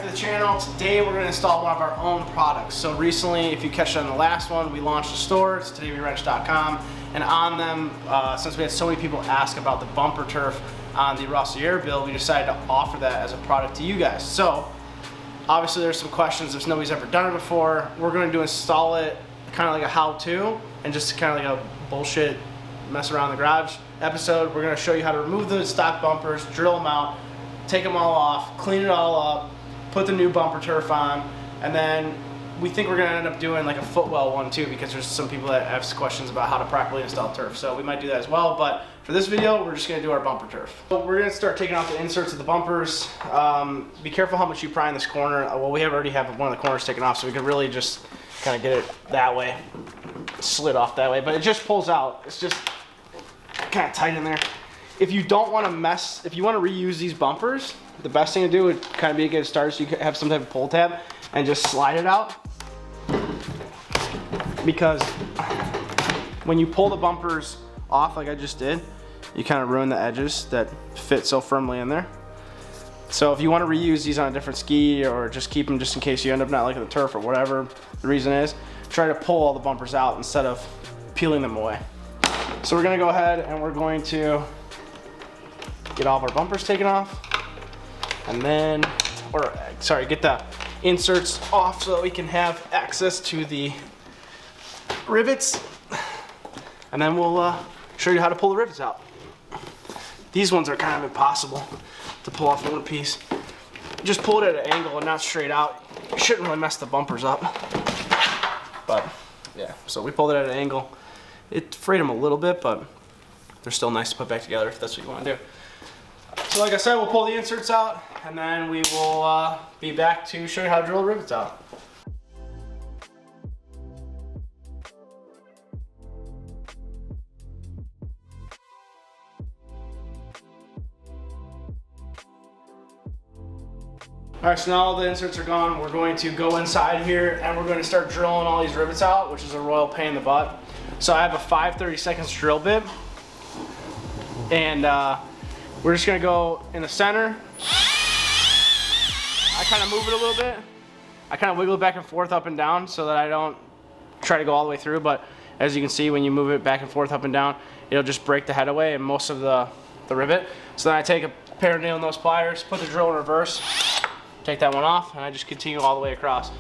back to the channel. Today we're going to install one of our own products. So recently, if you catch it on the last one, we launched a store. It's todaywewrench.com, and on them, since we had so many people ask about the bumper turf on the Rossi Air build, we decided to offer that as a product to you guys. So obviously there's some questions if nobody's ever done it before. We're going to install it kind of like a how-to and just kind of like a bullshit mess around the garage episode. We're going to show you how to remove the stock bumpers, drill them out, take them all off, clean it all up, put the new bumper turf on, and then we think we're going to end up doing like a footwell one too, because there's some people that have questions about how to properly install turf. So we might do that as well, but for this video, we're just going to do our bumper turf. So we're going to start taking off the inserts of the bumpers. Be careful how much you pry in this corner. Well, we already have one of the corners taken off, so we can really just kind of get it that way, slid off that way, but it just pulls out. It's just kind of tight in there. If you don't want to mess, if you want to reuse these bumpers, the best thing to do would kind of be to get it started so you could have some type of pull tab and just slide it out. Because when you pull the bumpers off like I just did, you kind of ruin the edges that fit so firmly in there. So if you want to reuse these on a different ski or just keep them just in case you end up not liking the turf or whatever the reason is, try to pull all the bumpers out instead of peeling them away. So we're going to go ahead and we're going to get all of our bumpers taken off, and then, get the inserts off so that we can have access to the rivets, and then we'll show you how to pull the rivets out. These ones are kind of impossible to pull off in one piece. Just pull it at an angle and not straight out. You shouldn't really mess the bumpers up. But yeah, so we pulled it at an angle. It frayed them a little bit, but they're still nice to put back together if that's what you want to do. So like I said, we'll pull the inserts out, and then we will be back to show you how to drill the rivets out. Alright, so now all the inserts are gone. We're going to go inside here and we're going to start drilling all these rivets out, which is a royal pain in the butt. So I have a 5/32 drill bit, and we're just going to go in the center. I kind of move it a little bit. I kind of wiggle it back and forth up and down so that I don't try to go all the way through, but as you can see, when you move it back and forth up and down, it'll just break the head away and most of the rivet. So then I take a pair of nail nose pliers, put the drill in reverse, take that one off, and I just continue all the way across.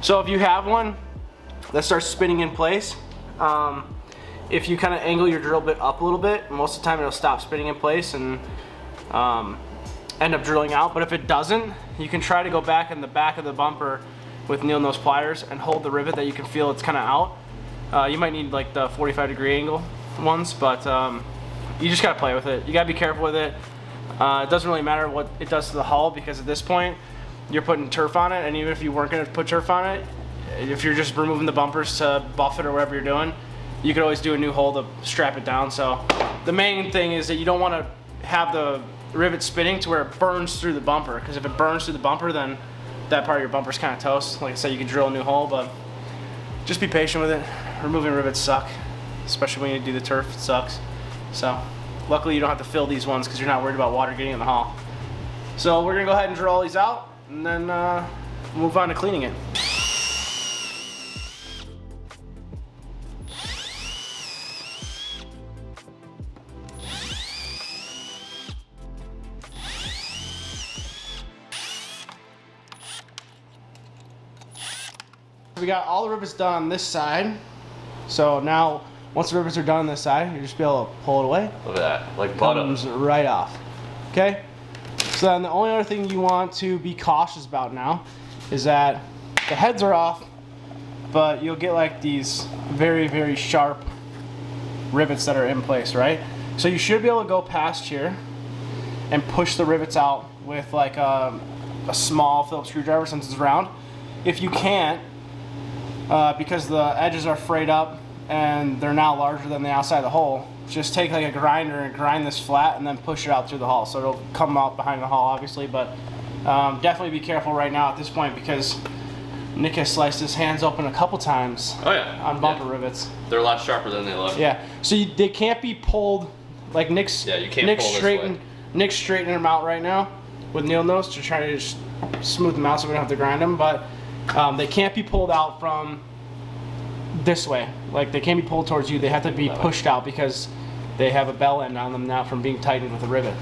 So if you have one that starts spinning in place, if you kind of angle your drill bit up a little bit, most of the time it'll stop spinning in place and end up drilling out. But if it doesn't, you can try to go back in the back of the bumper with nail nose pliers and hold the rivet that you can feel it's kind of out. You might need like the 45-degree angle ones, but you just gotta play with it. You gotta be careful with it. It doesn't really matter what it does to the hull, because at this point you're putting turf on it, and even if you weren't going to put turf on it, if you're just removing the bumpers to buff it or whatever you're doing, you could always do a new hole to strap it down. So the main thing is that you don't want to have the rivet spinning to where it burns through the bumper, because if it burns through the bumper, then that part of your bumper's kind of toast. Like I said, you can drill a new hole, but just be patient with it. Removing rivets suck, especially when you do the turf. It sucks. So luckily you don't have to fill these ones because you're not worried about water getting in the hull. So we're gonna go ahead and drill all these out, and then move on to cleaning it. We got all the rivets done on this side. So now, once the rivets are done on this side, you just be able to pull it away. Look at that, like butter. Comes right off. Okay? So then the only other thing you want to be cautious about now is that the heads are off, but you'll get like these very, very sharp rivets that are in place, right? So you should be able to go past here and push the rivets out with like a small Phillips screwdriver, since it's round. If you can't, because the edges are frayed up and they're now larger than the outside of the hole, just take like a grinder and grind this flat and then push it out through the hull. So it'll come out behind the hull, obviously, but definitely be careful right now at this point, because Nick has sliced his hands open a couple times on bumper rivets. They're a lot sharper than they look. Yeah, so they can't be pulled like Nick's. Yeah, you can't pull this way. Nick's straightening them out right now. with needle nose to try to just smooth them out so we don't have to grind them. But they can't be pulled out from this way. Like they can't be pulled towards you. They have to be pushed out because they have a bell end on them now from being tightened with a rivet.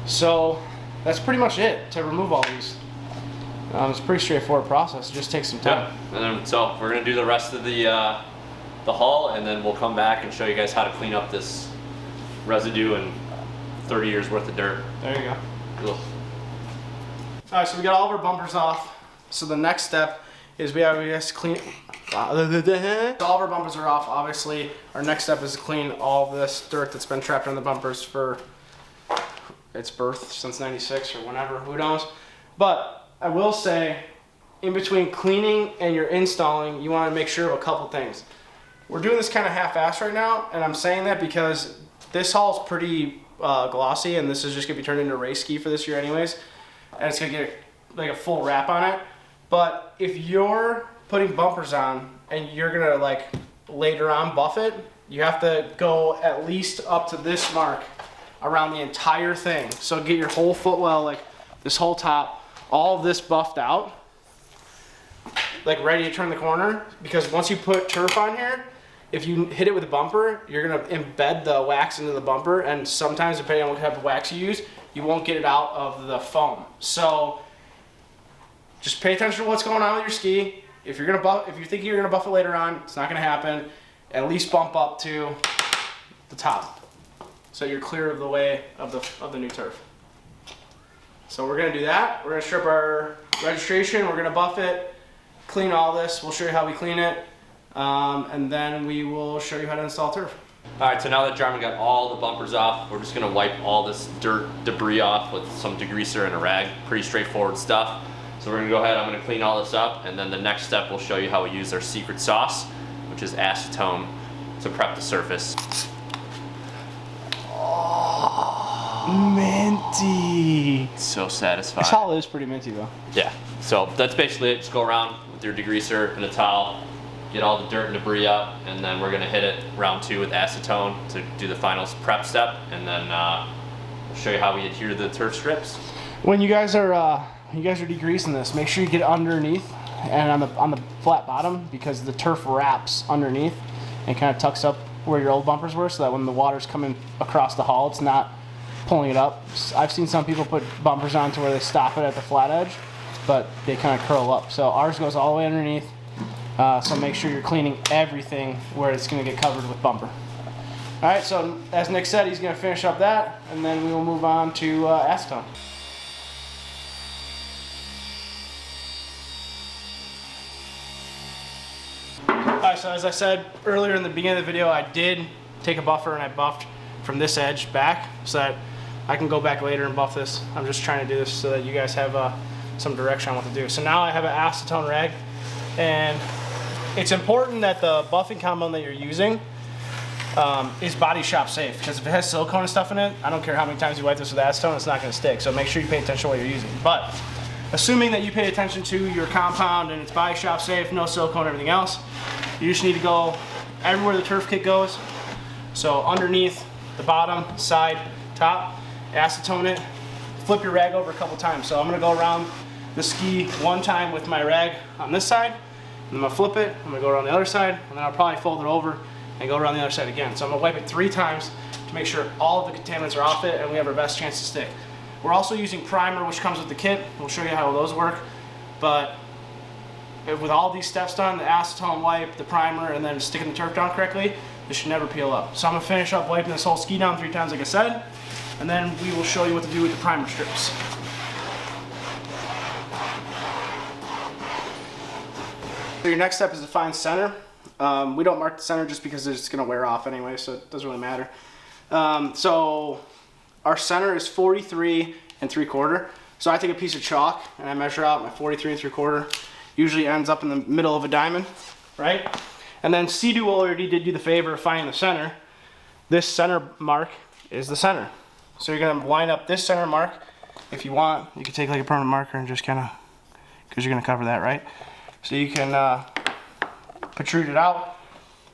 So that's pretty much it to remove all these. It's a pretty straightforward process. It just takes some time. Yeah. And then so we're gonna do the rest of the hull, and then we'll come back and show you guys how to clean up this residue and 30 years worth of dirt. There you go. Ugh. All right, so we got all of our bumpers off. So the next step is we have to clean. So all of our bumpers are off. Obviously, our next step is to clean all of this dirt that's been trapped on the bumpers for its birth since '96 or whenever. Who knows? But I will say, in between cleaning and your installing, you want to make sure of a couple things. We're doing this kind of half-assed right now, and I'm saying that because this hull is pretty glossy, and this is just gonna be turned into a race ski for this year anyways, and it's gonna get like a full wrap on it. But if you're putting bumpers on and you're gonna like later on buff it, you have to go at least up to this mark around the entire thing. So get your whole footwell, like this whole top, all of this buffed out, like ready to turn the corner. Because once you put turf on here, if you hit it with a bumper, you're gonna embed the wax into the bumper, and sometimes depending on what type of wax you use, you won't get it out of the foam. So just pay attention to what's going on with your ski. If you think you're gonna buff it later on, it's not gonna happen. At least bump up to the top, so you're clear of the way of the new turf. So we're gonna do that. We're gonna strip our registration. We're gonna buff it, clean all this. We'll show you how we clean it. And then we will show you how to install turf. All right, so now that Jarman got all the bumpers off, we're just gonna wipe all this dirt debris off with some degreaser and a rag. Pretty straightforward stuff. So we're gonna go ahead, I'm gonna clean all this up, and then the next step we'll show you how we use our secret sauce, which is acetone, to prep the surface. Oh, minty. So satisfying. This hull is pretty minty though. Yeah, so that's basically it. Just go around with your degreaser and a towel, get all the dirt and debris up, and then we're gonna hit it round 2 with acetone to do the final prep step, and then we'll show you how we adhere to the turf strips. When you guys are degreasing this, make sure you get underneath and on the flat bottom, because the turf wraps underneath and kind of tucks up where your old bumpers were, so that when the water's coming across the hull, it's not pulling it up. I've seen some people put bumpers on to where they stop it at the flat edge, but they kind of curl up. So ours goes all the way underneath. So make sure you're cleaning everything where it's going to get covered with bumper. All right, so as Nick said, he's going to finish up that, and then we will move on to acetone. All right, so as I said earlier in the beginning of the video, I did take a buffer and I buffed from this edge back so that I can go back later and buff this. I'm just trying to do this so that you guys have some direction on what to do. So now I have an acetone rag, and it's important that the buffing compound that you're using is body shop safe, because if it has silicone and stuff in it, I don't care how many times you wipe this with acetone, it's not going to stick. So make sure you pay attention to what you're using. But assuming that you pay attention to your compound and it's body shop safe, no silicone, everything else, you just need to go everywhere the turf kit goes. So underneath, the bottom, side, top, acetone it, flip your rag over a couple times. So I'm gonna go around the ski one time with my rag on this side, and I'm gonna flip it, I'm gonna go around the other side, and then I'll probably fold it over and go around the other side again. So I'm gonna wipe it 3 times to make sure all of the contaminants are off it and we have our best chance to stick. We're also using primer, which comes with the kit. We'll show you how those work. But with all these steps done, the acetone wipe, the primer, and then sticking the turf down correctly, this should never peel up. So I'm gonna finish up wiping this whole ski down 3 times like I said, and then we will show you what to do with the primer strips. So your next step is to find center. We don't mark the center just because it's gonna wear off anyway, so it doesn't really matter. So our center is 43 3/4. So I take a piece of chalk and I measure out my 43 3/4. Usually ends up in the middle of a diamond, right? And then Sea-Doo already did you the favor of finding the center. This center mark is the center. So you're gonna line up this center mark. If you want, you can take like a permanent marker and just kind of, because you're gonna cover that, right? So you can protrude it out.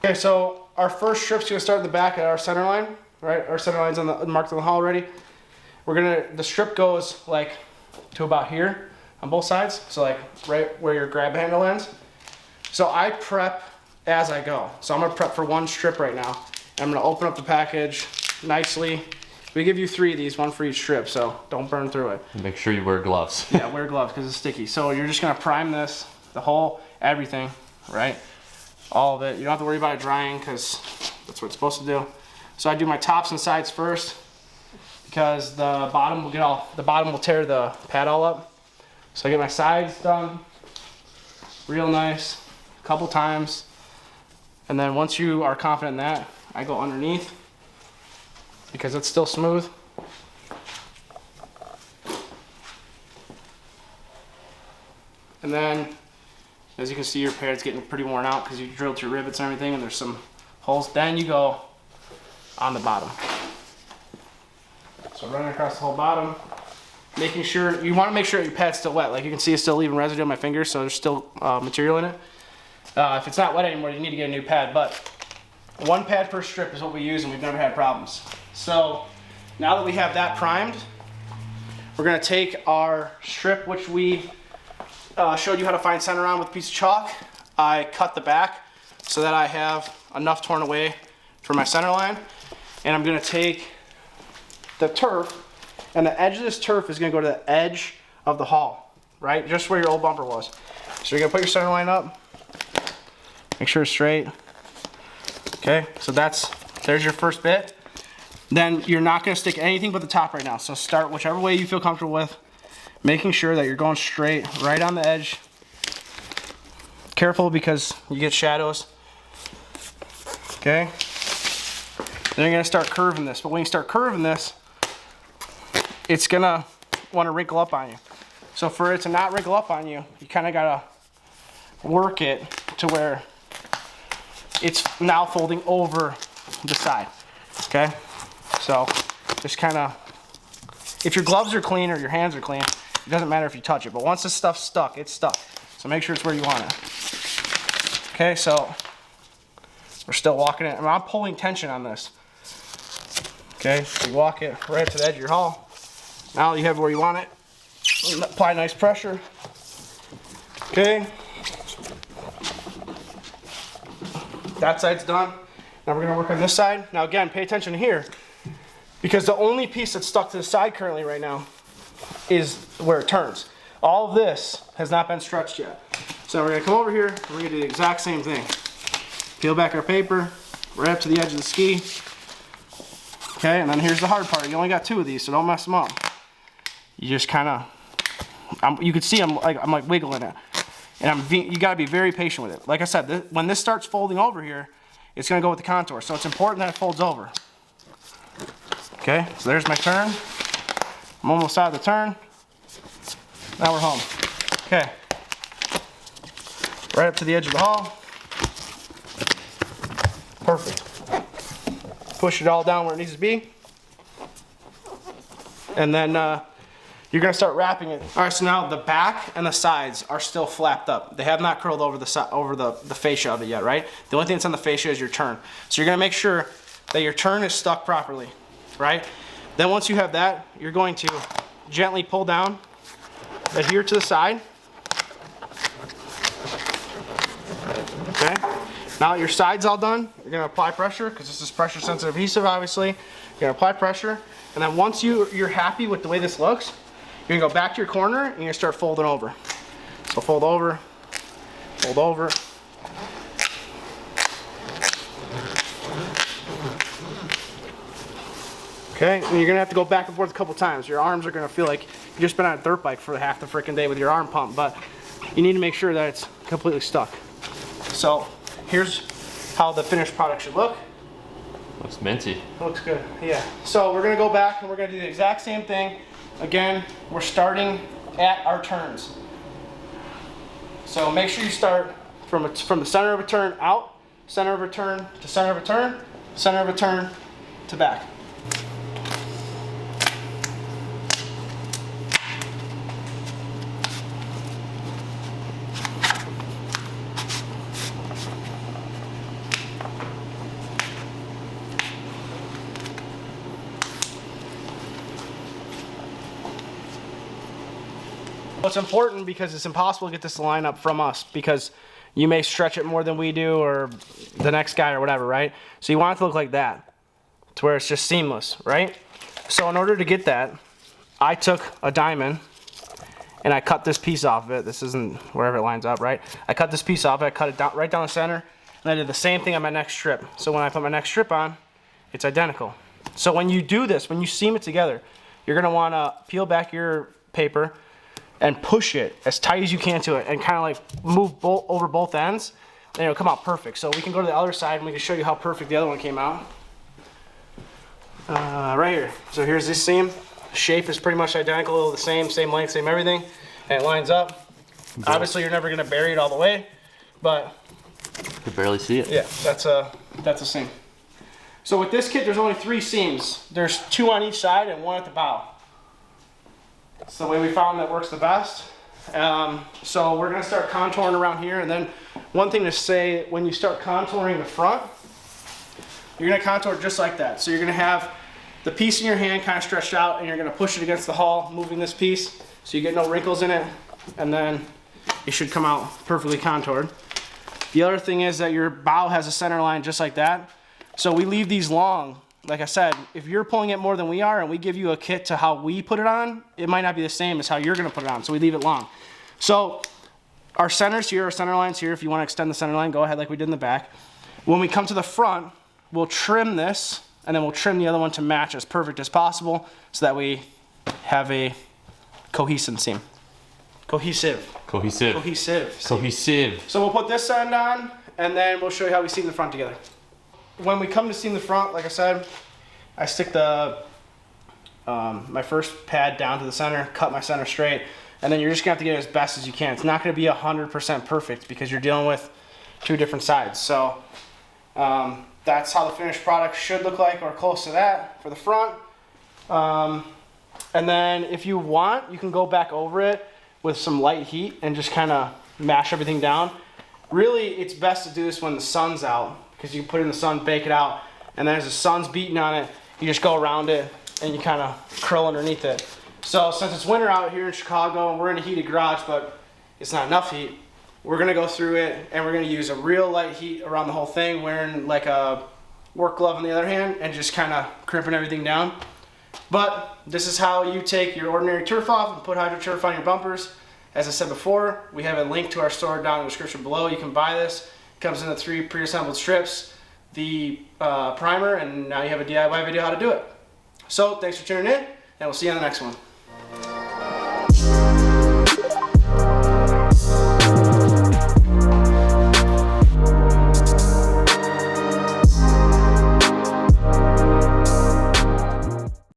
Okay, so our first strip's gonna start in the back at our center line, right? Our center line's on the marked on the hull already. The strip goes like to about here on both sides. So like right where your grab handle ends. So I prep as I go. So I'm gonna prep for one strip right now. I'm gonna open up the package nicely. We give you 3 of these, 1 for each strip, so don't burn through it. Make sure you wear gloves. Yeah, wear gloves because it's sticky. So you're just gonna prime this, the whole, everything, right? All of it. You don't have to worry about it drying because that's what it's supposed to do. So I do my tops and sides first because the bottom will tear the pad all up. So I get my sides done real nice, a couple times. And then once you are confident in that, I go underneath because it's still smooth. And then, as you can see, your pad's getting pretty worn out because you drilled your rivets and everything, and there's some holes. Then you go on the bottom. So running across the whole bottom, making sure, you want to make sure your pad's still wet. Like you can see, it's still leaving residue on my fingers, so there's still material in it. If it's not wet anymore, you need to get a new pad, but 1 pad per strip is what we use, and we've never had problems. So now that we have that primed, we're gonna take our strip, which we showed you how to find center on with a piece of chalk. I cut the back so that I have enough torn away for my center line. And I'm gonna take the turf, and the edge of this turf is gonna go to the edge of the hull, right? Just where your old bumper was. So you're gonna put your center line up, make sure it's straight. Okay, so there's your first bit. Then you're not gonna stick anything but the top right now. So start whichever way you feel comfortable with, making sure that you're going straight right on the edge. Careful because you get shadows. Okay. Then you're gonna start curving this. But when you start curving this, it's gonna wanna wrinkle up on you. So for it to not wrinkle up on you, you kinda gotta work it to where it's now folding over the side. Okay. So just kinda, if your gloves are clean or your hands are clean, it doesn't matter if you touch it, but once this stuff's stuck, it's stuck. So make sure it's where you want it. Okay, so we're still walking it. I'm pulling tension on this. Okay, so you walk it right to the edge of your hull. Now you have where you want it. Apply nice pressure. Okay. That side's done. Now we're gonna work on this side. Now again, pay attention here, because the only piece that's stuck to the side currently right now is where it turns. All of this has not been stretched yet. So we're gonna come over here, and we're gonna do the exact same thing. Peel back our paper, right up to the edge of the ski. Okay, and then here's the hard part. You only got 2 of these, so don't mess them up. You just kinda, you can see I'm like wiggling it. And you gotta be very patient with it. Like I said, when this starts folding over here, it's gonna go with the contour. So it's important that it folds over. Okay, so there's my turn. I'm almost out of the turn. Now we're home. Okay. Right up to the edge of the hull. Perfect. Push it all down where it needs to be. And then you're gonna start wrapping it. All right, so now the back and the sides are still flapped up. They have not curled over the fascia of it yet, right? The only thing that's on the fascia is your turn. So you're gonna make sure that your turn is stuck properly, right? Then once you have that, you're going to gently pull down, adhere to the side. Okay. Now that your side's all done, you're gonna apply pressure, because this is pressure sensitive adhesive, obviously. You're gonna apply pressure, and then once you're happy with the way this looks, you're gonna go back to your corner and you're gonna start folding over. So fold over, fold over. Okay, and you're gonna have to go back and forth a couple times. Your arms are gonna feel like you've just been on a dirt bike for half the freaking day with your arm pump, but you need to make sure that it's completely stuck. So here's how the finished product should look. Looks minty. It looks good, yeah. So we're gonna go back and we're gonna do the exact same thing. Again, we're starting at our turns. So make sure you start from the center of a turn out, center of a turn to center of a turn, center of a turn to back. It's important because it's impossible to get this to line up from us because you may stretch it more than we do or the next guy or whatever, right? So you want it to look like that, to where it's just seamless, right? So in order to get that, I took a diamond and I cut this piece off of it. This isn't wherever it lines up, right? I cut this piece off, I cut it down, right down the center, and I did the same thing on my next strip. So when I put my next strip on, it's identical. So when you do this, when you seam it together, you're gonna wanna peel back your paper and push it as tight as you can to it and kind of like move over both ends, and it'll come out perfect. So we can go to the other side and we can show you how perfect the other one came out. Right here. So here's this seam. Shape is pretty much identical, the same length, same everything, and it lines up. Obviously you're never gonna bury it all the way, but You can barely see it. yeah, that's a seam. So with this kit, there's only 3 seams. There's 2 on each side and 1 at the bow. That's the way we found that works the best. So we're gonna start contouring around here, and then one thing to say, when you start contouring the front, you're gonna contour just like that. So you're gonna have the piece in your hand kind of stretched out, and you're gonna push it against the hull, moving this piece, so you get no wrinkles in it, and then it should come out perfectly contoured. The other thing is that your bow has a center line just like that. So we leave these long. Like I said, if you're pulling it more than we are and we give you a kit to how we put it on, it might not be the same as how you're gonna put it on, so we leave it long. So our centers here, our center lines here, if you wanna extend the center line, go ahead like we did in the back. When we come to the front, we'll trim this, and then we'll trim the other one to match as perfect as possible so that we have a cohesive seam. Cohesive. So we'll put this end on, and then we'll show you how we seam the front together. When we come to seam the front, like I said, I stick the my first pad down to the center, cut my center straight, and then you're just gonna have to get it as best as you can. It's not gonna be 100% perfect because you're dealing with 2 different sides. So that's how the finished product should look like, or close to that for the front. And then if you want, you can go back over it with some light heat and just kind of mash everything down. Really, it's best to do this when the sun's out, because you can put it in the sun, bake it out, and then as the sun's beating on it, you just go around it and you kind of curl underneath it. So since it's winter out here in Chicago and we're in a heated garage, but it's not enough heat, we're gonna go through it and we're gonna use a real light heat around the whole thing, wearing like a work glove on the other hand and just kind of crimping everything down. But this is how you take your ordinary turf off and put HydroTurf on your bumpers. As I said before, we have a link to our store down in the description below. You can buy this. It comes in the 3 pre-assembled strips, the primer, and now you have a DIY video how to do it. So thanks for tuning in, and we'll see you on the next one.